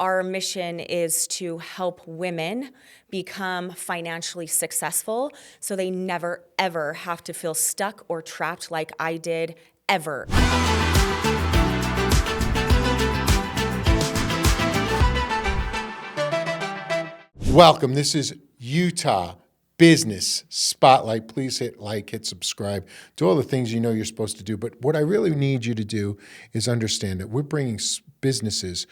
our mission is to help women become financially successful so they never, ever have to feel stuck or trapped like I did, ever. Welcome. This is Utah Business Spotlight. Please hit like, hit subscribe, do all the things you know you're supposed to do. But what I really need you to do is understand that we're bringing businesses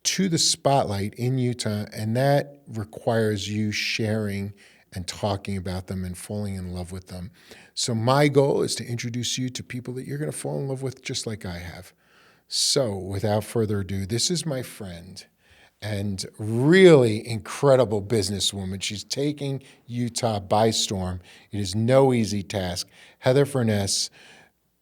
to the spotlight in Utah, and that requires you sharing and talking about them and falling in love with them. So my goal is to introduce you to people that you're going to fall in love with just like I have. So without further ado, this is my friend and really incredible businesswoman. She's taking Utah by storm. It is no easy task. Heather Furness.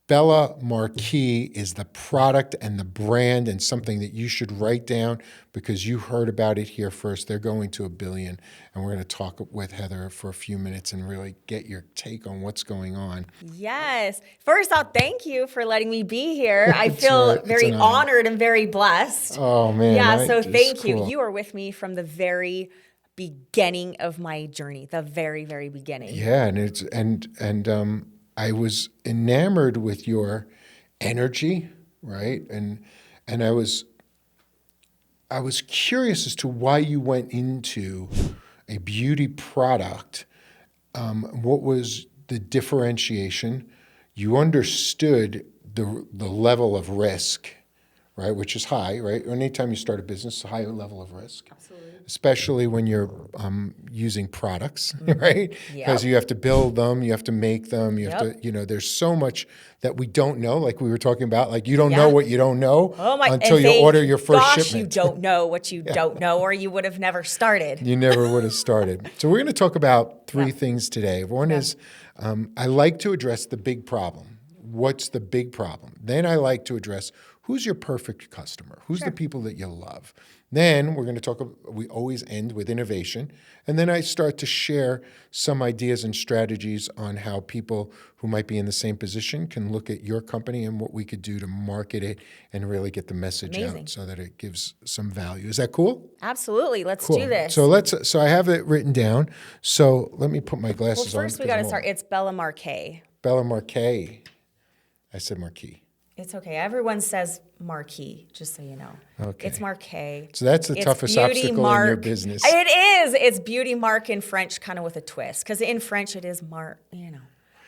Bellamarque is the product and the brand and something that you should write down because you heard about it here first. They're going to $1 billion, and we're going to talk with Heather for a few minutes and really get your take on what's going on. Yes. First off, thank you for letting me be here. I feel very honored and very blessed. Oh, man. Yeah, so thank you. Cool. You are with me from the very beginning of my journey, the very, very beginning. Yeah, and I was enamored with your energy, right? And I was curious as to why you went into a beauty product. What was the differentiation? You understood the level of risk, right? Which is high, right? Anytime you start a business, it's a higher level of risk. Absolutely. Especially when you're using products, right? Because you have to build them, you have to make them, you have to, there's so much that we don't know, like we were talking about, like you don't know what you don't know until you order your first shipment. You don't know what you don't know, or you would have never started. You never would have started. So we're going to talk about three things today. One is I like to address the big problem. What's the big problem? Then I like to address who's your perfect customer? Who's the people that you love? Then we're going to talk, we always end with innovation. And then I start to share some ideas and strategies on how people who might be in the same position can look at your company and what we could do to market it and really get the message out so that it gives some value. Is that cool? Absolutely. Let's do this. So I have it written down. So let me put my glasses on. Well, first we got to start. It's Bellamarque. Bellamarque. I said Marquis. It's okay. Everyone says Marquis, just so you know. Okay. It's Marque. So that's the toughest obstacle in your business. It is. It's beauty marque in French, kind of with a twist. Because in French, it is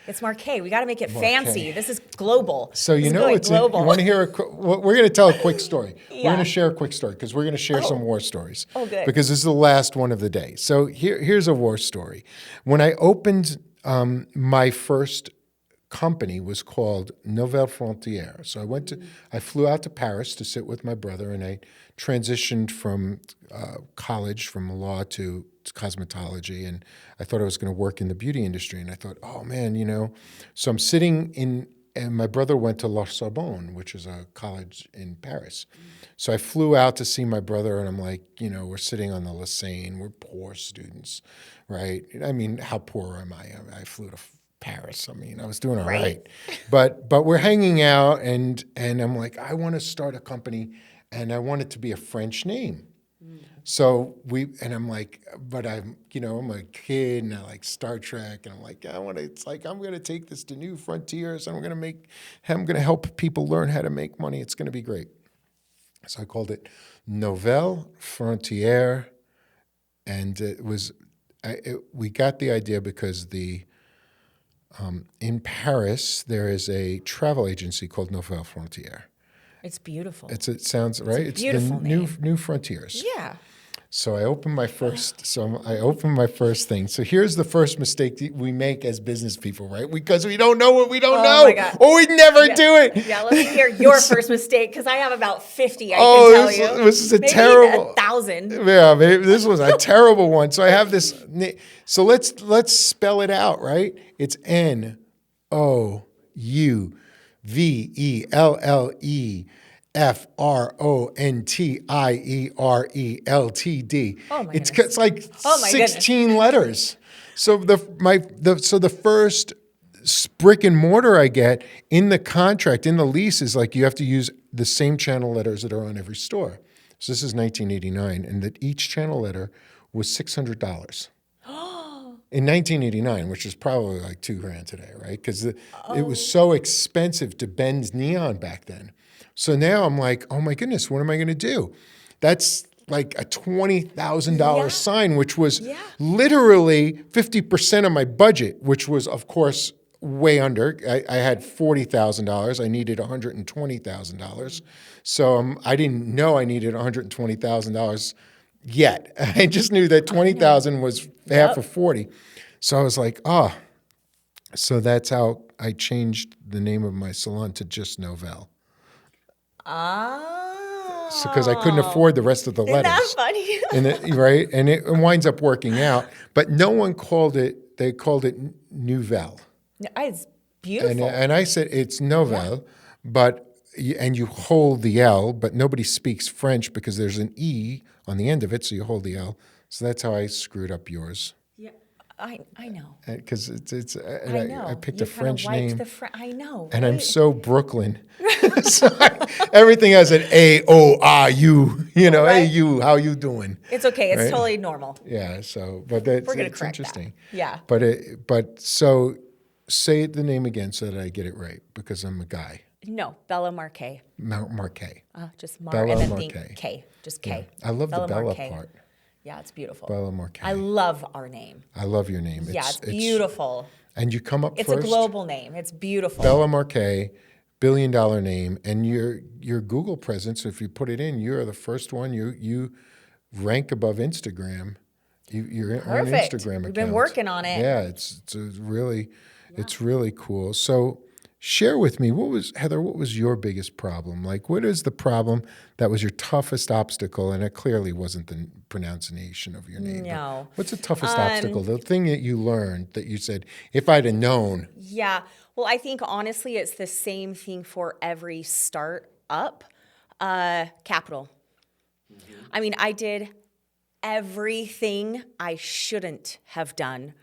it's Marque. We got to make it fancy. This is global. So you want to hear we're going to tell a quick story. We're going to share a quick story because we're going to share some war stories. Oh, good. Because this is the last one of the day. So here's a war story. When I opened my first company was called Nouvelle Frontière. So I flew out to Paris to sit with my brother, and I transitioned from college, from law to cosmetology, and I thought I was going to work in the beauty industry. And I thought, oh man, so I'm sitting and my brother went to La Sorbonne, which is a college in Paris. So I flew out to see my brother, and I'm like, we're sitting on the La Seine, we're poor students, right? I mean, how poor am I? I flew to Paris. I mean, I was doing all right. But we're hanging out, and I'm like, I want to start a company, and I want it to be a French name. So I'm like, but I'm a kid, and I like Star Trek, and I'm like, I'm going to take this to new frontiers, and I'm going to help people learn how to make money. It's going to be great. So I called it Nouvelle Frontière, and we got the idea because in Paris, there is a travel agency called Nouvelle Frontière. It's beautiful. It sounds right. It's the new frontiers. Yeah. So I opened my first thing. So here's the first mistake that we make as business people, right? Because we don't know what we don't know. My God. Or we'd never do it. Yeah, let me hear your first mistake, because I have about 50, I can tell you. This is maybe terrible. 1,000. Yeah, maybe this was a terrible one. So I have this. So let's spell it out, right? It's NOUVELLE. FRONTIERELTD. Oh my goodness. It's like 16 letters. So the first brick and mortar I get in the contract, in the lease, is like you have to use the same channel letters that are on every store. So this is 1989, and that each channel letter was $600 in 1989, which is probably like $2,000 today, right? Because it was so expensive to bend neon back then. So now I'm like, oh my goodness, what am I going to do? That's like a $20,000 sign, which was literally 50% of my budget, which was, of course, way under. I had $40,000. I needed $120,000. So I didn't know I needed $120,000 yet. I just knew that 20,000 was half of 40. So I was like, oh. So that's how I changed the name of my salon to just Novell. Oh. Because I couldn't afford the rest of the letters. Isn't that funny? Right? And it winds up working out. But no one called it, they called it Nouvelle. It's beautiful. And I said, it's Novell, and you hold the L, but nobody speaks French because there's an E on the end of it, so you hold the L. So that's how I screwed up yours. Yeah, I know. Because I picked You a French name. I know. And right? I'm so Brooklyn. So everything has an A-O-R-U. You know, Right. hey, you, how you doing? It's okay. It's Right? totally normal. Yeah, so, but that's, We're gonna it's correct interesting. that. Yeah. But so say the name again so that I get it right, because I'm a guy. No, Bellamarque. Marque. Just Mar and then Bellamarque. think K. Just K. I love the Bella Bellamarque. part. Yeah, it's beautiful. Bellamarque. I love our name. I love your name. Yeah, it's beautiful. And you come up It's first. a global name. It's beautiful. Bellamarque, billion-dollar name, and your Google presence. If you put it in, you're the first one. You rank above Instagram. You're on Perfect. Instagram account. We've been working on it. Yeah, it's really cool. So share with me, Heather, what was your biggest problem? Like, what is the problem that was your toughest obstacle? And it clearly wasn't the pronunciation of your name. No. What's the toughest obstacle? The thing that you learned that you said, if I'd have known. Yeah. Well, I think honestly, it's the same thing for every startup. Capital. I mean, I did everything I shouldn't have done.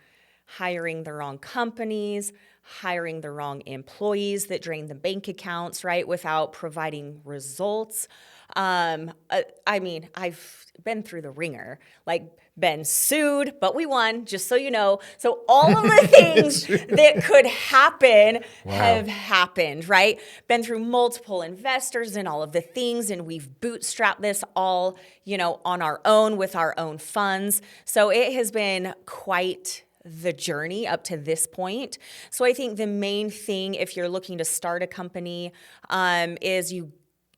Hiring the wrong companies, hiring the wrong employees that drained the bank accounts, right, without providing results. I mean, I've been through the ringer, like been sued, but we won, just so you know. So all of the things that could happen have happened, right? Been through multiple investors and all of the things, and we've bootstrapped this all, on our own with our own funds. So it has been quite the journey up to this point. So I think the main thing, if you're looking to start a company, is you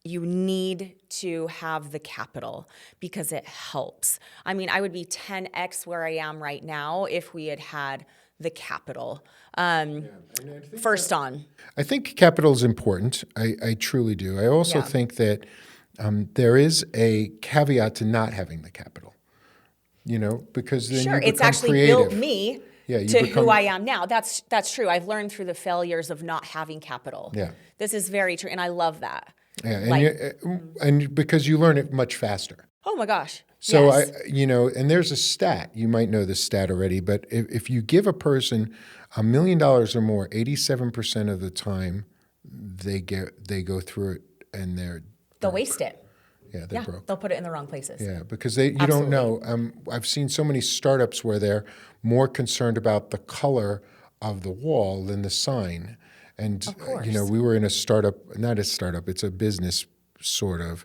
need to have the capital because it helps. I mean, I would be 10x where I am right now if we had the capital. First on. I think capital is important. I truly do. I also think that there is a caveat to not having the capital. Because then you become It's actually creative. built me to who I am now. That's true. I've learned through the failures of not having capital. Yeah. This is very true, and I love that. Yeah, and because you learn it much faster. Oh my gosh. So yes. and there's a stat. You might know this stat already, but if you give a person $1 million or more, 87% of the time they go through it and they'll waste it. Yeah, they're broke. They'll put it in the wrong places. Yeah, because you don't know. I've seen so many startups where they're more concerned about the color of the wall than the sign. And, Of course. We were in a startup, not a startup, it's a business sort of.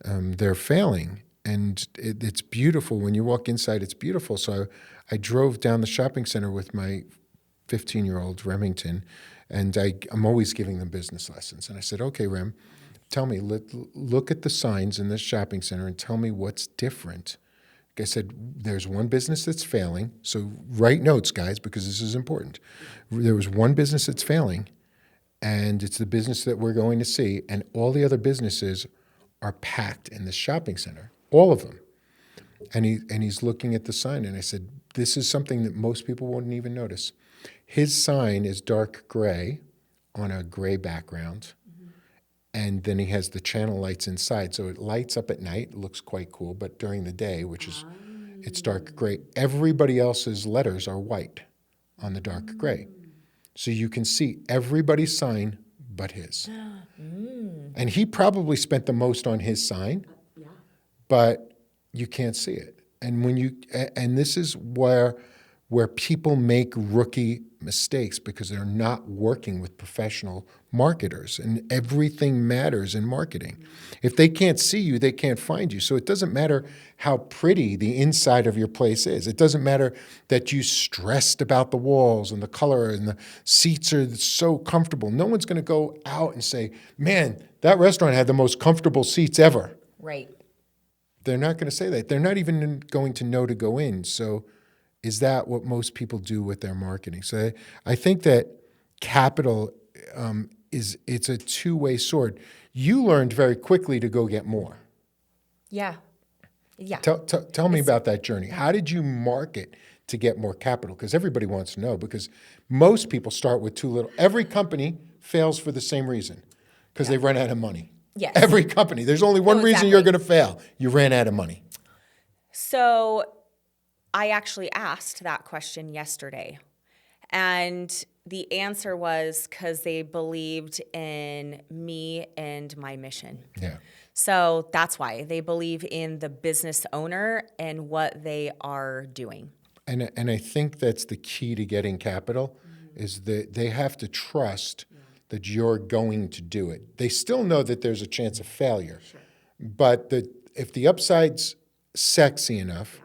They're failing. And it's beautiful. When you walk inside, it's beautiful. So I drove down the shopping center with my 15-year-old, Remington, and I'm always giving them business lessons. And I said, okay, Rem, tell me, look at the signs in this shopping center and tell me what's different. Like I said, there's one business that's failing. So write notes, guys, because this is important. There was one business that's failing, and it's the business that we're going to see. And all the other businesses are packed in the shopping center, all of them. And he's looking at the sign, and I said, this is something that most people wouldn't even notice. His sign is dark gray on a gray background. And then he has the channel lights inside. So it lights up at night, it looks quite cool, but during the day, it's dark gray. Everybody else's letters are white on the dark gray. So you can see everybody's sign but his. And he probably spent the most on his sign, but you can't see it. And and this is where people make rookie mistakes, because they're not working with professional marketers, and everything matters in marketing. If they can't see you, they can't find you. So it doesn't matter how pretty the inside of your place is. It doesn't matter that you stressed about the walls and the color and the seats are so comfortable. No one's going to go out and say, man, that restaurant had the most comfortable seats ever. Right. They're not going to say that. They're not even going to know to go in. So is that what most people do with their marketing? So I think that capital it's a two-way sword. You learned very quickly to go get more. Yeah. Yeah. Tell me about that journey. How did you market to get more capital? Because everybody wants to know, because most people start with too little. Every company fails for the same reason, because they run out of money. Yes. Every company. There's only one reason you're going to fail. You ran out of money. So I actually asked that question yesterday, and the answer was because they believed in me and my mission. Yeah. So that's why they believe in the business owner and what they are doing. And I think that's the key to getting capital, is that they have to trust that you're going to do it. They still know that there's a chance of failure, but if the upside's sexy enough,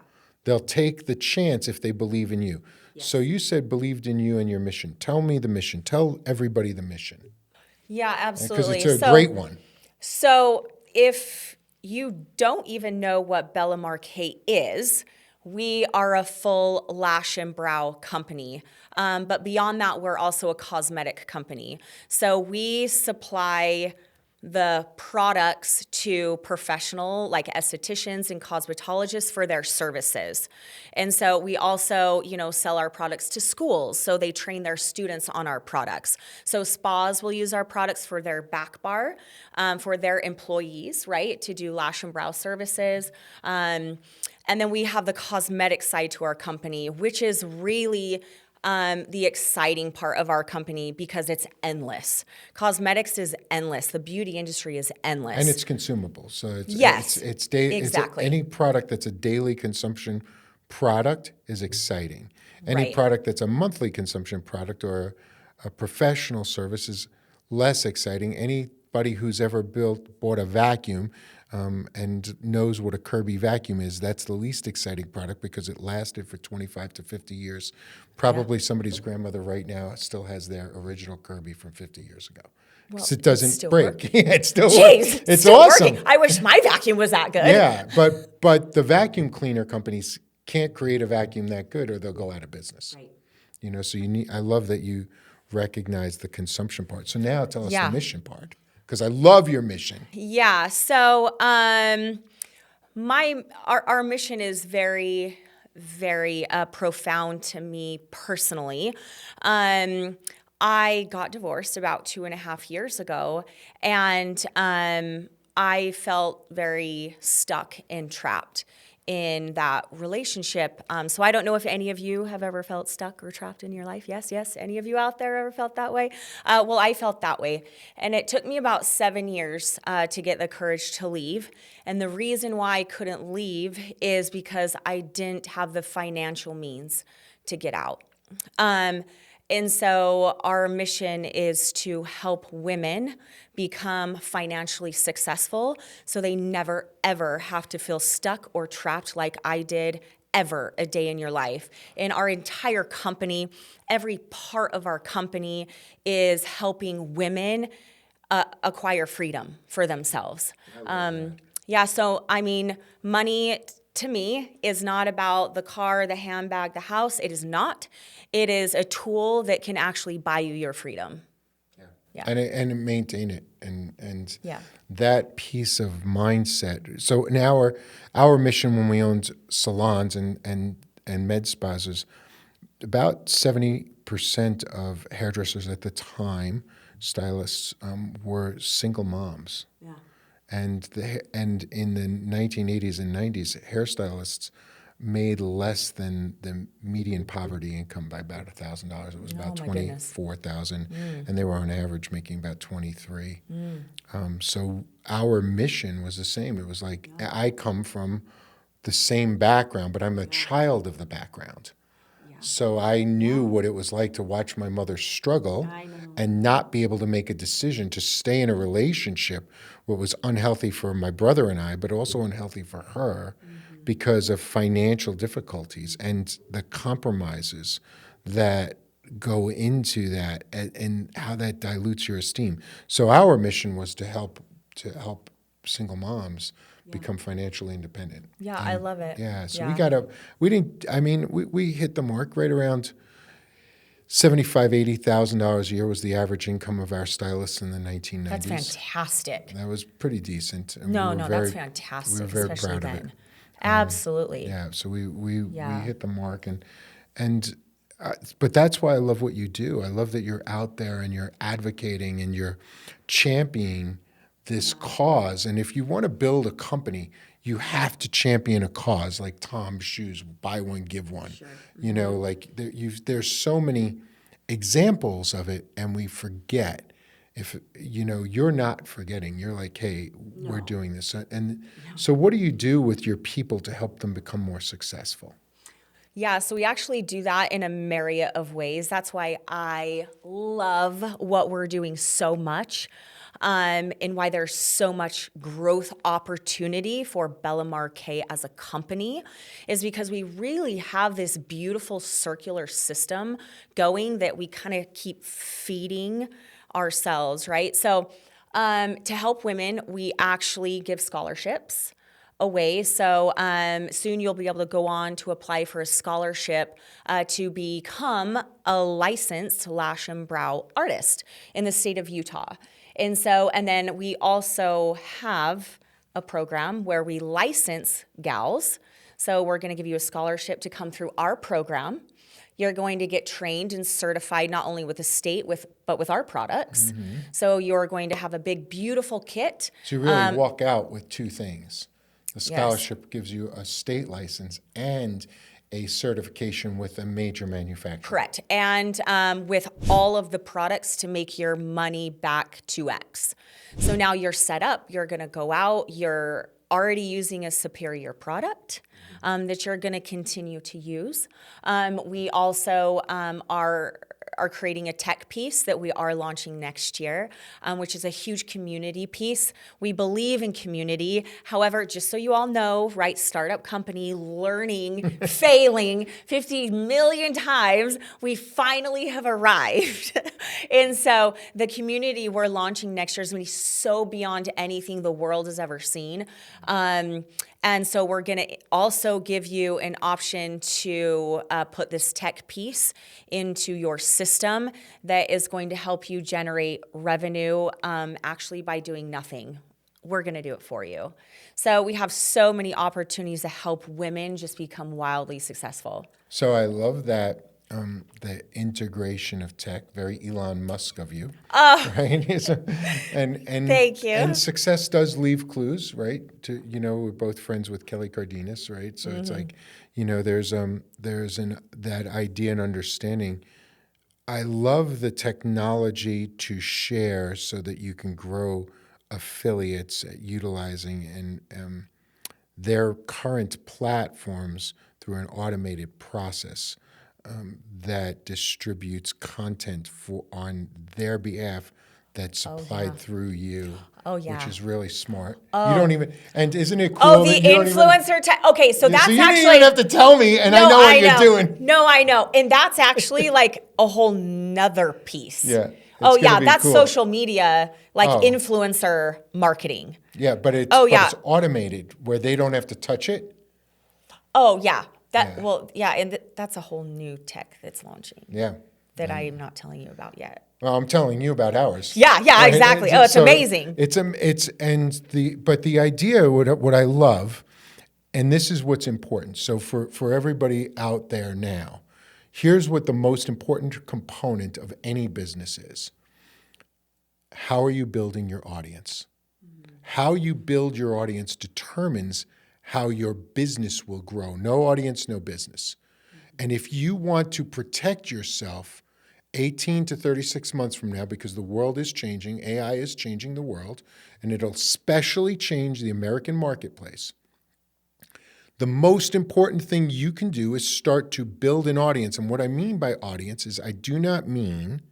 they'll take the chance if they believe in you. So you said believed in you and your mission. Tell me the mission. Tell everybody the mission. Yeah, absolutely. Because it's a great one. So if you don't even know what Bellamarque is, we are a full lash and brow company. But beyond that, we're also a cosmetic company. So we supply the products to professional, like estheticians and cosmetologists, for their services. And so we also, sell our products to schools, so they train their students on our products. So spas will use our products for their back bar, for their employees, right, to do lash and brow services. And then we have the cosmetic side to our company, which is really the exciting part of our company, because it's endless. Cosmetics is endless. The beauty industry is endless. And it's consumable. So exactly. Any product that's a daily consumption product is exciting. Any Right. product that's a monthly consumption product or a professional service is less exciting. Anybody who's ever bought a vacuum and knows what a Kirby vacuum is, that's the least exciting product, because it lasted for 25 to 50 years. Probably somebody's grandmother right now still has their original Kirby from 50 years ago. Well, So it doesn't it's still break. working. Yeah, it's still Jeez, working. It's still awesome. working. I wish my vacuum was that good. Yeah, but the vacuum cleaner companies can't create a vacuum that good, or they'll go out of business. Right. So I love that you recognize the consumption part. So now tell us the mission part, because I love your mission. Yeah. So our mission is very, very profound to me personally. I got divorced about 2.5 years ago, and I felt very stuck and trapped in that relationship. So I don't know if any of you have ever felt stuck or trapped in your life. Yes. Any of you out there ever felt that way? Well, I felt that way. And it took me about 7 years to get the courage to leave. And the reason why I couldn't leave is because I didn't have the financial means to get out. And so our mission is to help women become financially successful, so they never, ever have to feel stuck or trapped like I did ever a day in your life. In our entire company, every part of our company is helping women acquire freedom for themselves. So money to me is not about the car, the handbag, the house. It is not. It is a tool that can actually buy you your freedom. Yeah. And maintain it, and Yeah. that piece of mindset. So in our mission when we owned salons and med spas is about 70% of hairdressers at the time, stylists, were single moms. Yeah. And in the 1980s and 90s, hairstylists made less than the median poverty income by about $1,000. It was about my goodness. 24,000, and they were on average making about 23. So our mission was the same. It was like I come from the same background, but I'm a child of the background. So I knew what it was like to watch my mother struggle and not be able to make a decision to stay in a relationship what was unhealthy for my brother and I, but also unhealthy for her because of financial difficulties and the compromises that go into that and how that dilutes your esteem. So our mission was to help single moms become financially independent. Yeah, I love it. Yeah, so we hit the mark right around $80,000 a year was the average income of our stylists in the 1990s. That's fantastic. That was pretty decent. And That's fantastic. We were very especially proud then. of it. Absolutely. Yeah, so we hit the mark, but that's why I love what you do. I love that you're out there and you're advocating and you're championing this cause. And if you want to build a company, you have to champion a cause like Tom's shoes, buy one, give one. Sure. You know, like there's so many examples of it, and we forget. If you're not forgetting. You're like, hey, we're doing this. So what do you do with your people to help them become more successful? Yeah, so we actually do that in a myriad of ways. That's why I love what we're doing so much. And why there's so much growth opportunity for Bellamarque as a company is because we really have this beautiful circular system going that we kind of keep feeding ourselves, right? So to help women, we actually give scholarships away. So soon you'll be able to go on to apply for a scholarship to become a licensed lash and brow artist in the state of Utah. And then we also have a program where we license gals. So we're going to give you a scholarship to come through our program. You're going to get trained and certified not only with the state, but with our products. Mm-hmm. So you're going to have a big, beautiful kit. So you really walk out with two things. The scholarship gives you a state license and a certification with a major manufacturer. Correct. And with all of the products to make your money back 2x. So now you're set up, you're going to go out, you're already using a superior product that you're going to continue to use. We also are creating a tech piece that we are launching next year, which is a huge community piece. We believe in community. However, just so you all know, right, startup company, learning, failing 50 million times, we finally have arrived. And so the community we're launching next year is going to be so beyond anything the world has ever seen. And so we're going to also give you an option to put this tech piece into your system that is going to help you generate revenue actually by doing nothing. We're going to do it for you. So we have so many opportunities to help women just become wildly successful. So I love that. The integration of tech, very Elon Musk of you, right? and Thank you. And success does leave clues, right? We're both friends with Kelly Cardenas, right? So it's like, there's that idea and understanding. I love the technology to share so that you can grow affiliates utilizing and their current platforms through an automated process. That distributes content on their behalf that's supplied through you. Oh, yeah. Which is really smart. You don't even, and isn't it cool? Oh, the influencer okay, so that's so you actually. You didn't even have to tell me, and I know what you're doing. No, I know. And that's actually like a whole nother piece. Yeah. That's cool. Social media, like influencer marketing. Yeah, but it's automated where they don't have to touch it. Oh, yeah. And that's a whole new tech that's launching. Yeah. That I am not telling you about yet. Well, I'm telling you about ours. Yeah, right? Exactly. It's amazing. But the idea, what I love, and this is what's important. So for everybody out there now, here's what the most important component of any business is. How are you building your audience? How you build your audience determines how your business will grow. No audience, no business. And if you want to protect yourself 18 to 36 months from now, because the world is changing, AI is changing the world, and it'll especially change the American marketplace, the most important thing you can do is start to build an audience. And what I mean by audience is I do not mean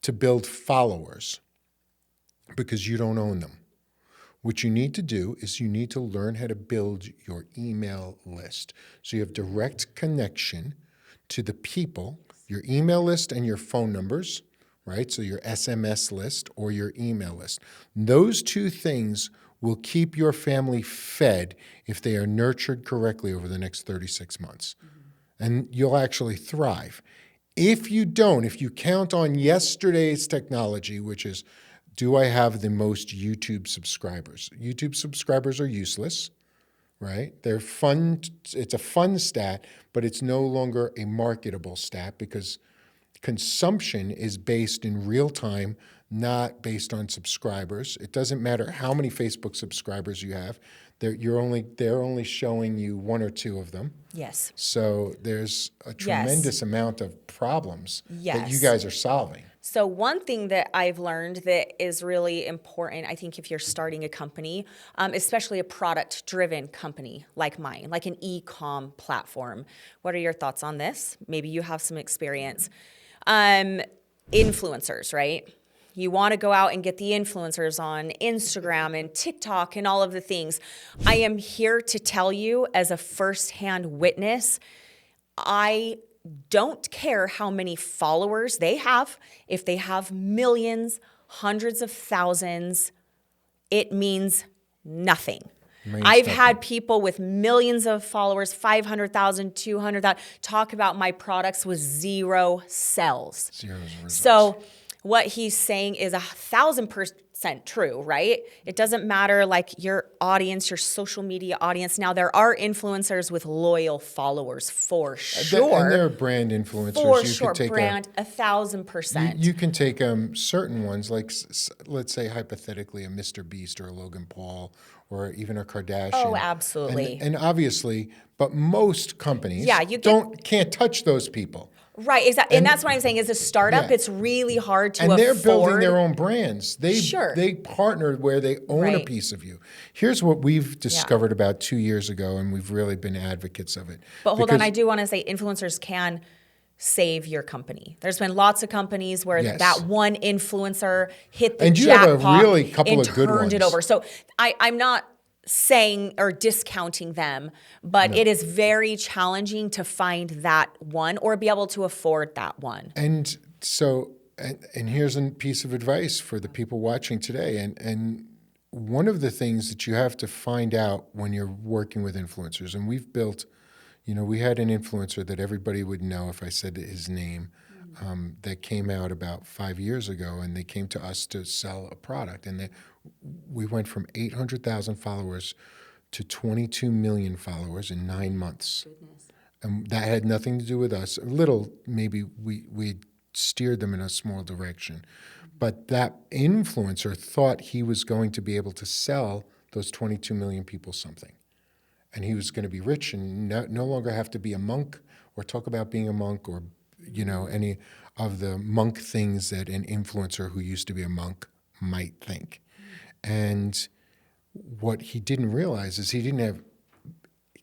to build followers, because you don't own them. What you need to do is you need to learn how to build your email list. So you have direct connection to the people, your email list and your phone numbers, right? So your SMS list or your email list. Those two things will keep your family fed if they are nurtured correctly over the next 36 months. And you'll actually thrive. If you don't, if you count on yesterday's technology, which is, do I have the most YouTube subscribers? YouTube subscribers are useless, right? They're fun. It's a fun stat, but it's no longer a marketable stat because consumption is based in real time, not based on subscribers. It doesn't matter how many Facebook subscribers you have. They're only showing you one or two of them. Yes. So there's a tremendous amount of problems that you guys are solving. So one thing that I've learned that is really important, I think if you're starting a company, especially a product-driven company like mine, like an e-com platform, what are your thoughts on this? Maybe you have some experience. Influencers, right? You want to go out and get the influencers on Instagram and TikTok and all of the things. I am here to tell you as a firsthand witness, I don't care how many followers they have. If they have millions, hundreds of thousands, it means nothing. I've had people with millions of followers, 500,000, 200,000, talk about my products with zero sales. Zero results. So what he's saying is 1,000% true, right? It doesn't matter like your audience, your social media audience. Now there are influencers with loyal followers for sure. And there are brand influencers. For you sure, could take brand 1,000%. You can take certain ones, like let's say hypothetically a Mr. Beast or a Logan Paul or even a Kardashian. Oh, absolutely. And obviously, but most companies can't touch those people. Right, exactly. And that's what I'm saying. As a startup, it's really hard to afford. And they're building their own brands. They partner where they own a piece of you. Here's what we've discovered about 2 years ago, and we've really been advocates of it. But hold on, I do want to say influencers can save your company. There's been lots of companies where that one influencer hit the jackpot have a really couple of good turned it ones. over. So I'm not saying or discounting them, but it is very challenging to find that one or be able to afford that one. And so, and here's a piece of advice for the people watching today. And one of the things that you have to find out when you're working with influencers, and we've built, we had an influencer that everybody would know if I said his name, that came out about 5 years ago, and they came to us to sell a product. And we went from 800,000 followers to 22 million followers in 9 months. Goodness. And that had nothing to do with us. A little, maybe we steered them in a small direction. But that influencer thought he was going to be able to sell those 22 million people something. And he was going to be rich and no longer have to be a monk or talk about being a monk or any of the monk things that an influencer who used to be a monk might think. And what he didn't realize is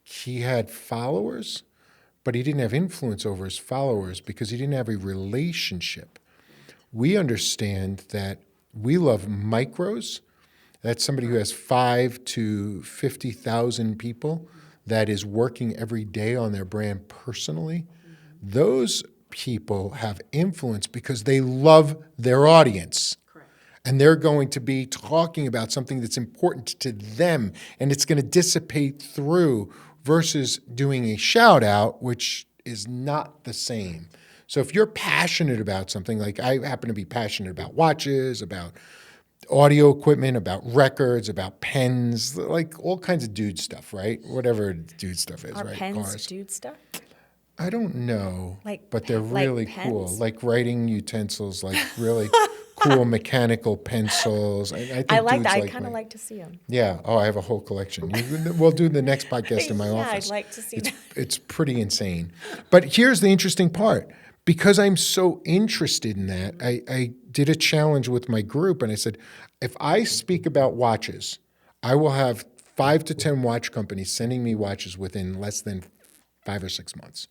he had followers, but he didn't have influence over his followers because he didn't have a relationship. We understand that we love micros. That's somebody who has 5 to 50,000 people that is working every day on their brand personally. Those people have influence because they love their audience. Correct. And they're going to be talking about something that's important to them, and it's going to dissipate through versus doing a shout out, which is not the same. So if you're passionate about something, like I happen to be passionate about watches, about audio equipment, about records, about pens, like all kinds of dude stuff, right? Whatever dude stuff is, Are right? pens Cars. dude stuff? I don't know, Like but they're really cool. pens? Like writing utensils, like really cool mechanical pencils. I think I like dudes that. I kind me. of like to see them. Yeah. Oh, I have a whole collection. We'll do the next podcast in my Yeah, office. I'd like to see that. It's pretty insane. But here's the interesting part. Because I'm so interested in that, I did a challenge with my group, and I said, if I speak about watches, I will have 5 to 10 watch companies sending me watches within less than 5 or 6 months.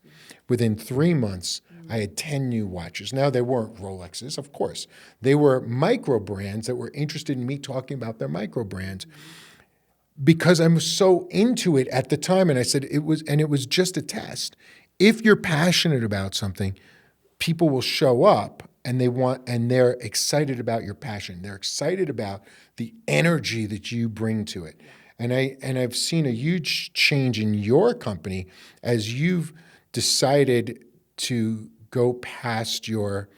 Within 3 months, I had 10 new watches. Now, they weren't Rolexes, of course. They were micro brands that were interested in me talking about their micro brands because I'm so into it at the time. And I said it was just a test. If you're passionate about something, people will show up and they're excited about your passion. They're excited about the energy that you bring to it. And I've seen a huge change in your company as you've decided to go past your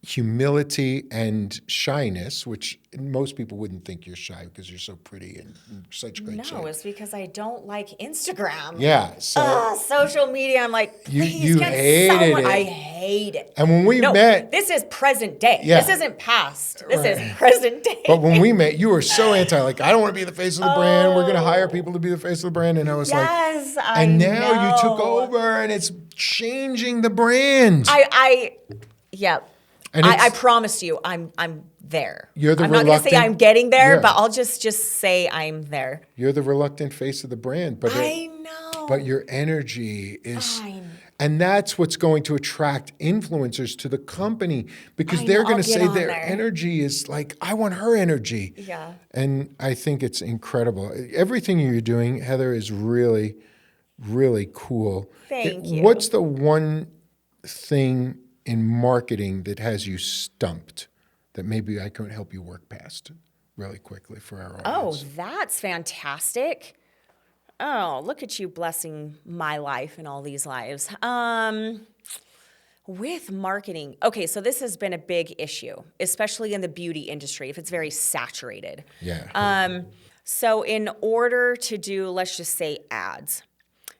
humility and shyness, which most people wouldn't think you're shy because you're so pretty and in such great shape. No, it's because I don't like Instagram. Yeah, so social media. I'm like, please, you can hated someone. it. I hate it. And when we met, this is present day. Yeah. This isn't past. This is present day. but when we met, you were so anti. Like, I don't want to be the face of the brand. We're going to hire people to be the face of the brand. And I was yes, like, I and now know. you took over, and it's changing the brand. Yep. And I promise you, I'm there. You're the I'm not going to say I'm getting there, but I'll just say I'm there. You're the reluctant face of the brand, but I know. But your energy is, Fine. and that's what's going to attract influencers to the company because they're going to say their energy is like, I want her energy. Yeah. And I think it's incredible. Everything you're doing, Heather, is really, really cool. Thank you. What's the one thing in marketing that has you stumped that maybe I can help you work past really quickly for our audience? Oh, that's fantastic. Oh, look at you blessing my life and all these lives. With marketing, okay, so this has been a big issue, especially in the beauty industry, if it's very saturated. Yeah. So in order to do, let's just say, ads,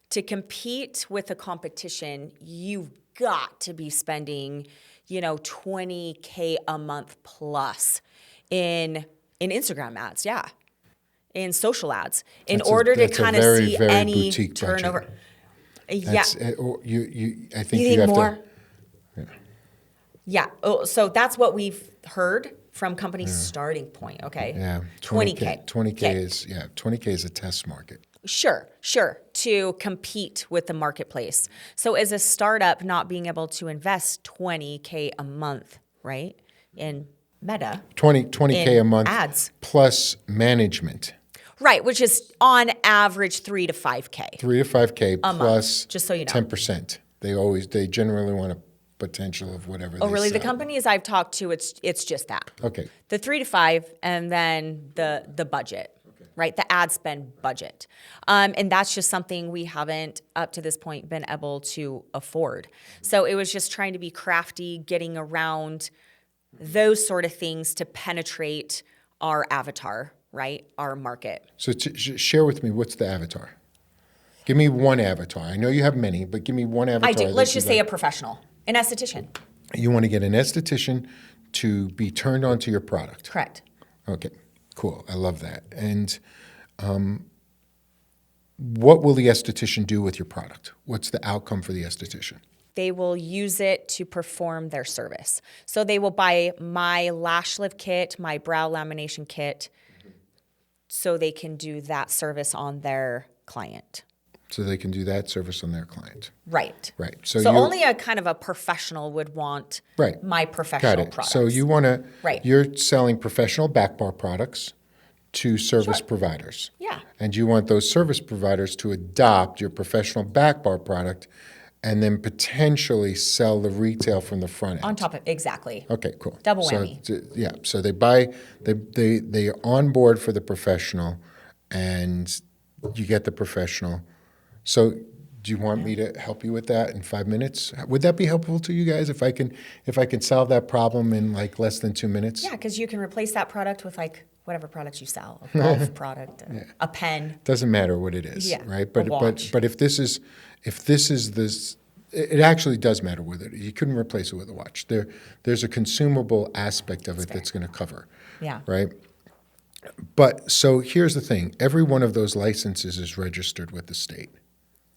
to compete with the competition, you've got to be spending, $20K a month plus in Instagram ads, yeah, in social ads, in order to kind of see very any boutique turnover. Budget. Yeah, I think you have more? to. Yeah. Oh, so that's what we've heard from companies' starting point. Okay. Yeah. 20K. 20K is a test market. Sure, to compete with the marketplace. So as a startup, not being able to invest $20K a month, right, in Meta. 20K a month ads. Plus management. Right, which is on average 3 to 5K. 3 to 5K a plus month, just so you know. 10%. They generally want a potential of whatever Oh, really? sell. The companies I've talked to, it's just that. Okay. The 3 to 5 and then the budget. Right, the ad spend budget. And that's just something we haven't, up to this point, been able to afford. So it was just trying to be crafty, getting around those sort of things to penetrate our avatar, right, our market. So share with me, what's the avatar? Give me one avatar. I know you have many, but give me one avatar. I do. Let's just say a professional, an esthetician. You want to get an esthetician to be turned on to your product. Correct. Okay. Cool. I love that. And what will the esthetician do with your product? What's the outcome for the esthetician? They will use it to perform their service. So they will buy my lash lift kit, my brow lamination kit, so they can do that service on their client. So they can do that service on their client. Right. Right. So only a kind of a professional would want my professional products. So you want to, you're selling professional back bar products to service providers. Yeah. And you want those service providers to adopt your professional back bar product and then potentially sell the retail from the front end. On top of, exactly. Okay, cool. Double whammy. So they are on board for the professional and you get the professional. So do you want me to help you with that in 5 minutes? Would that be helpful to you guys if I can solve that problem in like less than 2 minutes? Yeah, because you can replace that product with like whatever products you sell, a golf product, a pen. Doesn't matter what it is, right? But if this is it actually does matter with it. You couldn't replace it with a watch. There's a consumable aspect of it that's going to cover, Yeah. right? But so here's the thing. Every one of those licenses is registered with the state.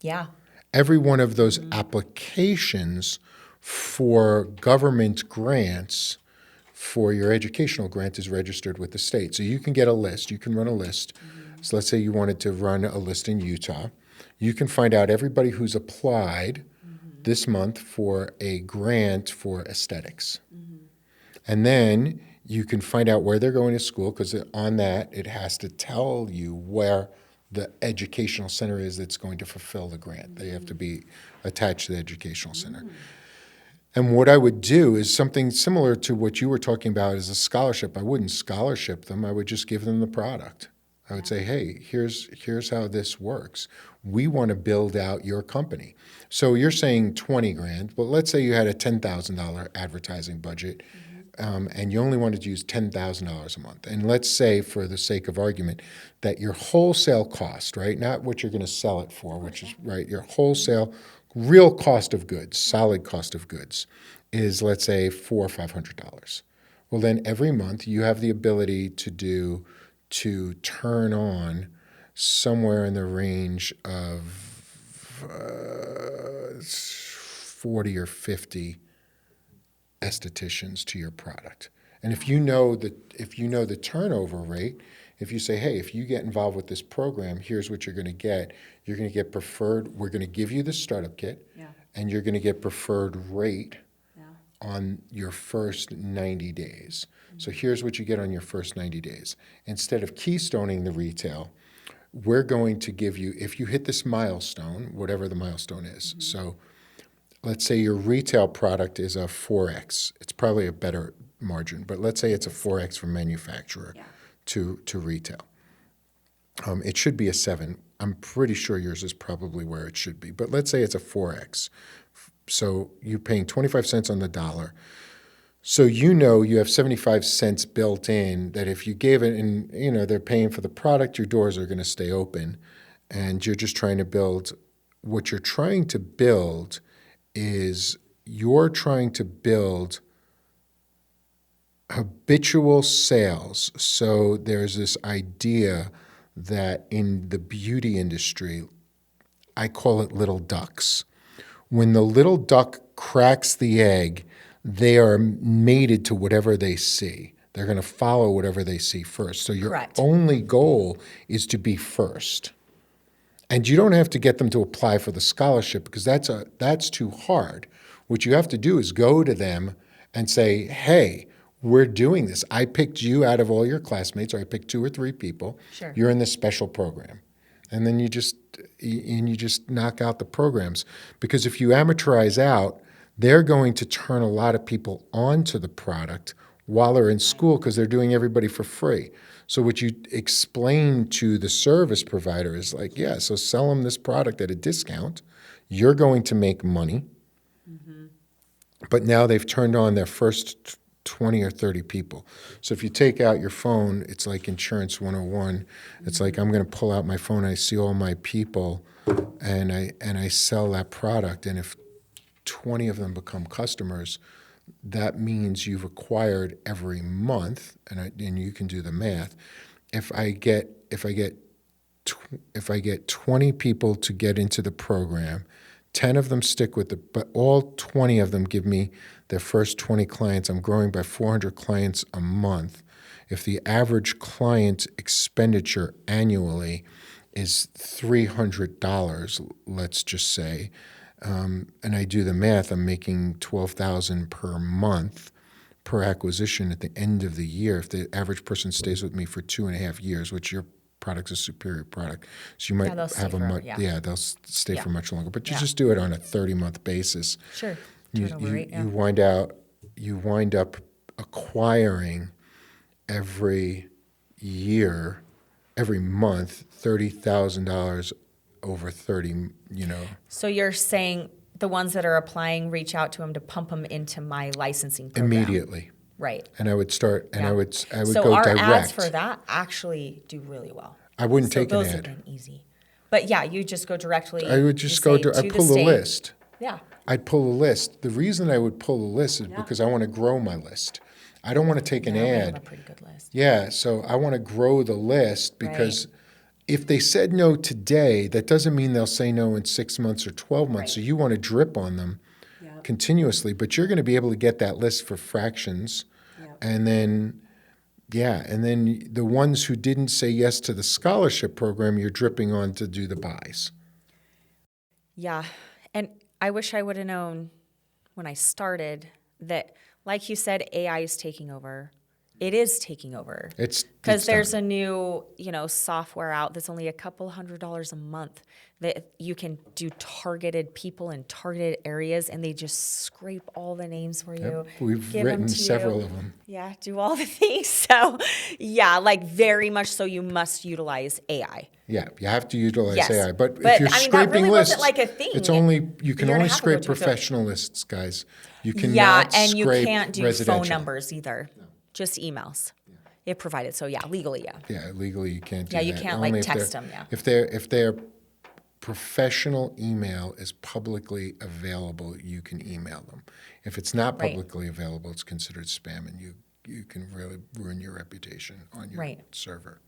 Yeah. Every one of those applications for government grants for your educational grant is registered with the state. So you can get a list. You can run a list. So let's say you wanted to run a list in Utah. You can find out everybody who's applied this month for a grant for aesthetics. And then you can find out where they're going to school, because on that it has to tell you where the educational center is that's going to fulfill the grant. They have to be attached to the educational center. And what I would do is something similar to what you were talking about as a scholarship. I wouldn't scholarship them. I would just give them the product. I would say, hey, here's how this works. We want to build out your company. So you're saying 20 grand, but let's say you had a $10,000 advertising budget, and you only wanted to use $10,000 a month. And let's say, for the sake of argument, that your wholesale cost, right, not what you're going to sell it for, which is, right, your wholesale real cost of goods, solid cost of goods, is, let's say, $400 or $500. Well, then every month you have the ability to turn on somewhere in the range of 40 or 50 estheticians to your product. And if you know the turnover rate, if you say, hey, if you get involved with this program, here's what you're going to get. You're going to get preferred. We're going to give you the startup kit, and you're going to get preferred rate on your first 90 days. So here's what you get on your first 90 days. Instead of keystoning the retail, we're going to give you, if you hit this milestone, whatever the milestone is. So let's say your retail product is a 4X. It's probably a better margin, but let's say it's a 4X from manufacturer to retail. It should be a 7. I'm pretty sure yours is probably where it should be, but let's say it's a 4X. So you're paying 25 cents on the dollar. So you have 75 cents built in, that if you gave it, and they're paying for the product, your doors are going to stay open, and you're just trying to build. What you're trying to build is you're trying to build habitual sales. So there's this idea that in the beauty industry, I call it little ducks. When the little duck cracks the egg, they are mated to whatever they see. They're going to follow whatever they see first. So your only goal is to be first. And you don't have to get them to apply for the scholarship, because that's too hard. What you have to do is go to them and say, hey, we're doing this. I picked you out of all your classmates, or I picked 2 or 3 people. Sure. You're in this special program. And then you just knock out the programs. Because if you amateurize out, they're going to turn a lot of people onto the product while they're in school, because they're doing everybody for free. So what you explain to the service provider is like, so sell them this product at a discount. You're going to make money. But now they've turned on their first 20 or 30 people. So if you take out your phone, it's like Insurance 101. It's like, I'm going to pull out my phone, I see all my people, and I sell that product. And if 20 of them become customers, that means you've acquired every month, and you can do the math. If I get 20 people to get into the program, 10 of them stick with it, but all 20 of them give me their first 20 clients. I'm growing by 400 clients a month. If the average client expenditure annually is $300, let's just say, and I do the math, I'm making $12,000 per month per acquisition at the end of the year. If the average person stays with me for 2.5 years, which your product's a superior product, so you might have they'll stay for much longer. But you just do it on a 30-month basis. Sure. You wind up acquiring every year, every month, $30,000 over 30. So you're saying the ones that are applying, reach out to them to pump them into my licensing program immediately. Right. And I would start, and I would so go our direct. ads for that actually do really well. I wouldn't take an those ad. have been easy. But you just go directly. I would just go. I pull the list. Yeah. I'd pull a list. The reason I would pull a list is because I want to grow my list. I don't want to take an We have ad. a pretty good list. Yeah, so I want to grow the list because if they said no today, that doesn't mean they'll say no in 6 months or 12 months. Right. So you want to drip on them continuously, but you're going to be able to get that list for fractions. And then, and then the ones who didn't say yes to the scholarship program, you're dripping on to do the buys. Yeah. And I wish I would have known when I started that, like you said, AI is taking over. It is taking over. Because there's a new, software out that's only a couple $100 a month that you can do targeted people in targeted areas, and they just scrape all the names for you. We've written several of them. Yeah, do all the things. So, very much so you must utilize AI. Yeah, you have to utilize Yes. AI. But if But, you're I mean, that scraping really lists, wasn't like a thing it's a only you can year and only a half ago, scrape 2 years ago. professional lists, guys. You cannot Yeah, and you scrape can't do residential. phone numbers either. Just emails. If provided. So legally, Yeah, legally you can't do Yeah, that. you can't Only if text they're- them, If their professional email is publicly available, you can email them. If it's not Right. publicly available, it's considered spam, and you can really ruin your reputation on your server.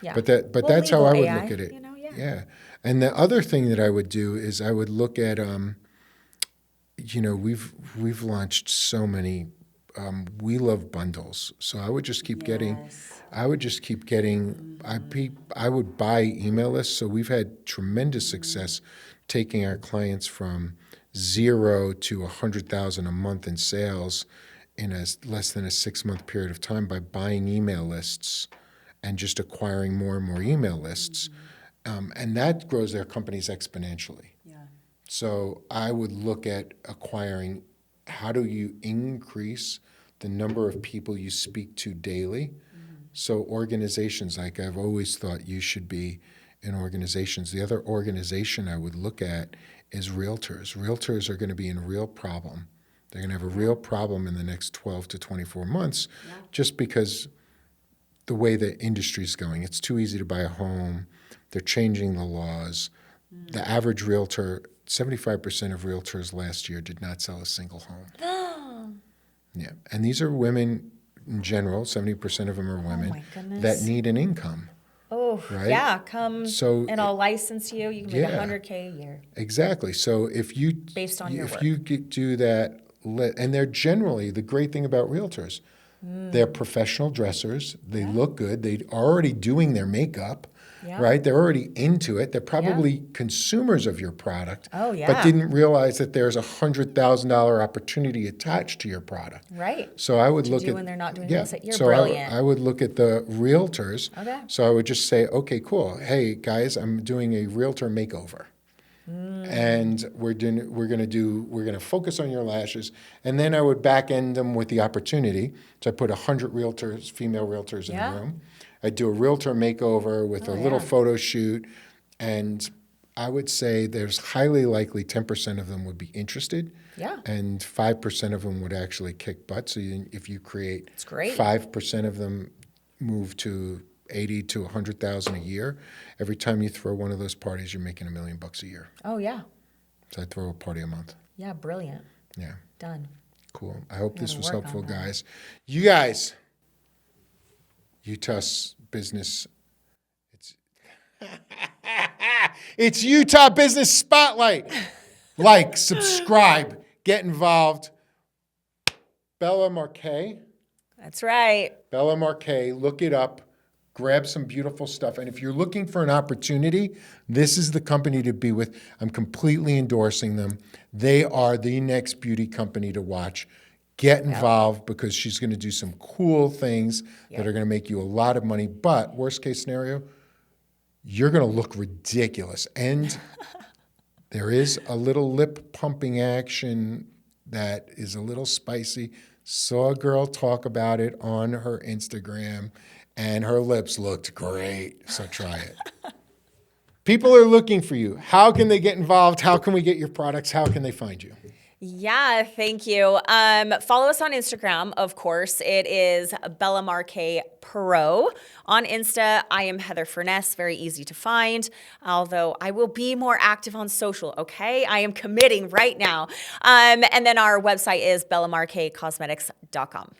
Yeah. But Well, that's how I would legal look AI, at it. yeah. And the other thing that I would do is I would look at we've launched so many we love bundles. So I would just keep getting I would buy email lists. So we've had tremendous success taking our clients from 0 to 100,000 a month in sales in less than a 6-month period of time by buying email lists and just acquiring more and more email lists. And that grows their companies exponentially. So I would look at acquiring, how do you increase the number of people you speak to daily? So organizations, like I've always thought you should be in organizations. The other organization I would look at is realtors. Realtors are going to be in a real problem. They're going to have a real problem in the next 12 to 24 months just because the way the industry's going. It's too easy to buy a home. They're changing the laws. The average realtor, 75% of realtors last year did not sell a single home. Yeah, and these are women in general. 70% of them are women that need an income. Oh, right? yeah, come and I'll license you. You can make $100K a year. Exactly. So if you based on your work. do that, and they're generally the great thing about realtors, they're professional dressers. They look good. They're already doing their makeup. Right? They're already into it. They're probably consumers of your product, but didn't realize that there's a $100,000 opportunity attached to your product. Right. So I would look at when they're not doing real estate. You're so brilliant. I would look at the realtors. Okay. So I would just say, okay, cool. Hey guys, I'm doing a realtor makeover. And we're going to focus on your lashes, and then I would back end them with the opportunity. So I put 100 realtors, female realtors in the room. I'd do a realtor makeover with a little photo shoot, and I would say there's highly likely 10% of them would be interested, and 5% of them would actually kick butt. So if you create 5% of them move to 80 to 100,000 a year, every time you throw one of those parties, you're making $1 million a year. Oh yeah. So I throw a party a month. Yeah, brilliant. Yeah. Done. Cool. I hope this was helpful, guys. You guys. Utah's business. It's Utah Business Spotlight. Like, subscribe, get involved. Bellamarque. That's right. Bellamarque. Look it up. Grab some beautiful stuff. And if you're looking for an opportunity, this is the company to be with. I'm completely endorsing them. They are the next beauty company to watch. Get involved because she's going to do some cool things that are going to make you a lot of money. But worst case scenario, you're going to look ridiculous. And there is a little lip pumping action that is a little spicy. Saw a girl talk about it on her Instagram, and her lips looked great. So try it. People are looking for you. How can they get involved? How can we get your products? How can they find you? Yeah, thank you. Follow us on Instagram, of course. It is Bellamarque Pro. On Insta, I am Heather Furness, very easy to find, although I will be more active on social, okay? I am committing right now. And then our website is bellamarquecosmetics.com.